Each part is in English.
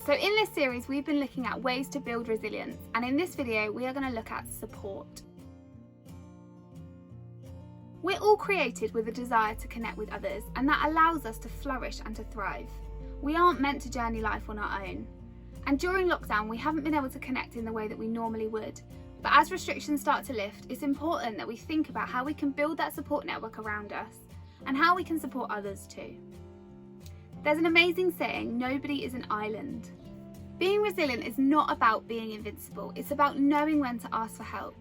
So in this series, we've been looking at ways to build resilience, and in this video, we are going to look at support. We're all created with a desire to connect with others, and that allows us to flourish and to thrive. We aren't meant to journey life on our own. And during lockdown, we haven't been able to connect in the way that we normally would. But as restrictions start to lift, it's important that we think about how we can build that support network around us and how we can support others too. There's an amazing saying, nobody is an island. Being resilient is not about being invincible, it's about knowing when to ask for help.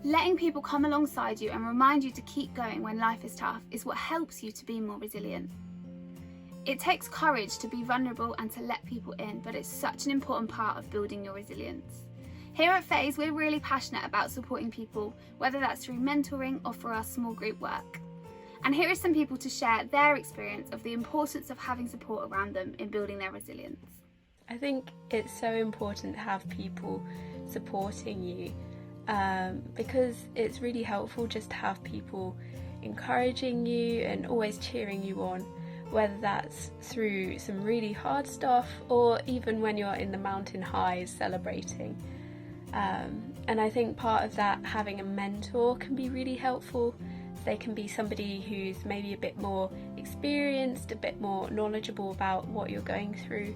Letting people come alongside you and remind you to keep going when life is tough is what helps you to be more resilient. It takes courage to be vulnerable and to let people in, but it's such an important part of building your resilience. Here at Phase, we're really passionate about supporting people, whether that's through mentoring or for our small group work. And here are some people to share their experience of the importance of having support around them in building their resilience. I think it's so important to have people supporting you because it's really helpful just to have people encouraging you and always cheering you on, whether that's through some really hard stuff or even when you're in the mountain highs celebrating. And I think part of that, having a mentor can be really helpful. They can be somebody who's maybe a bit more experienced, a bit more knowledgeable about what you're going through,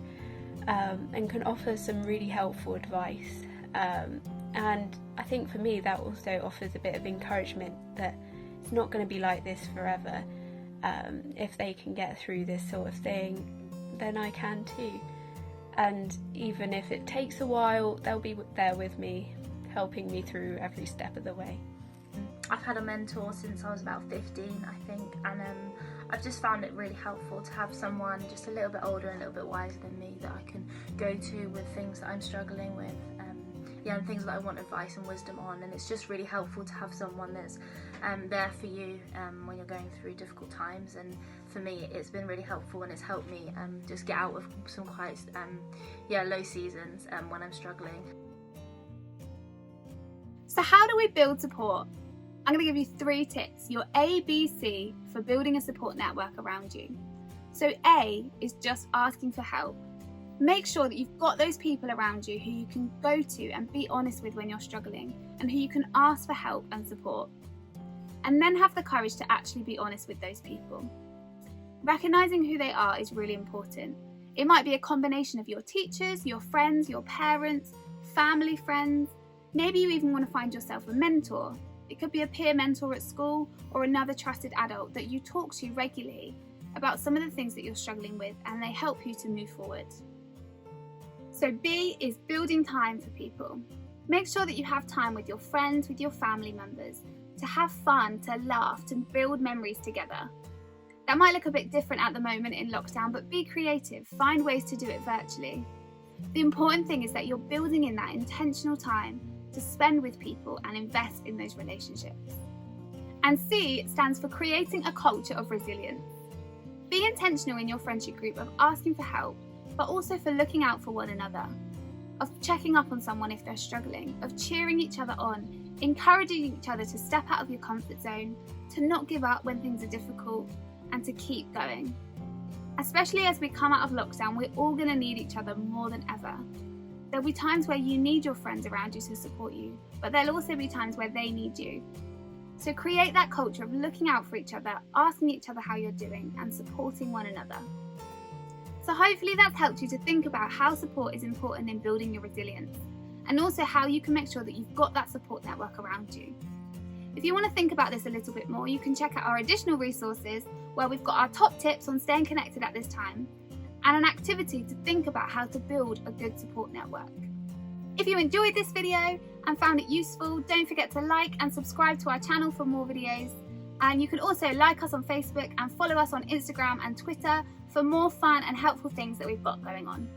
and can offer some really helpful advice. And I think for me that also offers a bit of encouragement that it's not going to be like this forever. If they can get through this sort of thing, then I can too. And even if it takes a while, they'll be there with me, helping me through every step of the way. I've had a mentor since I was about 15, I think, and I've just found it really helpful to have someone just a little bit older and a little bit wiser than me that I can go to with things that I'm struggling with, and things that I want advice and wisdom on. And it's just really helpful to have someone that's there for you when you're going through difficult times. And for me, it's been really helpful, and it's helped me just get out of some quite low seasons when I'm struggling. So how do we build support? I'm going to give you 3 tips, your ABC for building a support network around you. So A is just asking for help. Make sure that you've got those people around you who you can go to and be honest with when you're struggling, and who you can ask for help and support. And then have the courage to actually be honest with those people. Recognizing who they are is really important. It might be a combination of your teachers, your friends, your parents, family, friends. Maybe you even want to find yourself a mentor. It could be a peer mentor at school or another trusted adult that you talk to regularly about some of the things that you're struggling with, and they help you to move forward. So B is building time for people. Make sure that you have time with your friends, with your family members, to have fun, to laugh, to build memories together. That might look a bit different at the moment in lockdown, but be creative, find ways to do it virtually. The important thing is that you're building in that intentional time to spend with people and invest in those relationships. And C stands for creating a culture of resilience. Be intentional in your friendship group of asking for help, but also for looking out for one another, of checking up on someone if they're struggling, of cheering each other on, encouraging each other to step out of your comfort zone, to not give up when things are difficult, and to keep going. Especially as we come out of lockdown, we're all going to need each other more than ever. There'll be times where you need your friends around you to support you, but there'll also be times where they need you. So create that culture of looking out for each other, asking each other how you're doing, and supporting one another. So hopefully that's helped you to think about how support is important in building your resilience, and also how you can make sure that you've got that support network around you. If you want to think about this a little bit more, you can check out our additional resources where we've got our top tips on staying connected at this time, and an activity to think about how to build a good support network. If you enjoyed this video and found it useful, don't forget to like and subscribe to our channel for more videos. And you can also like us on Facebook and follow us on Instagram and Twitter for more fun and helpful things that we've got going on.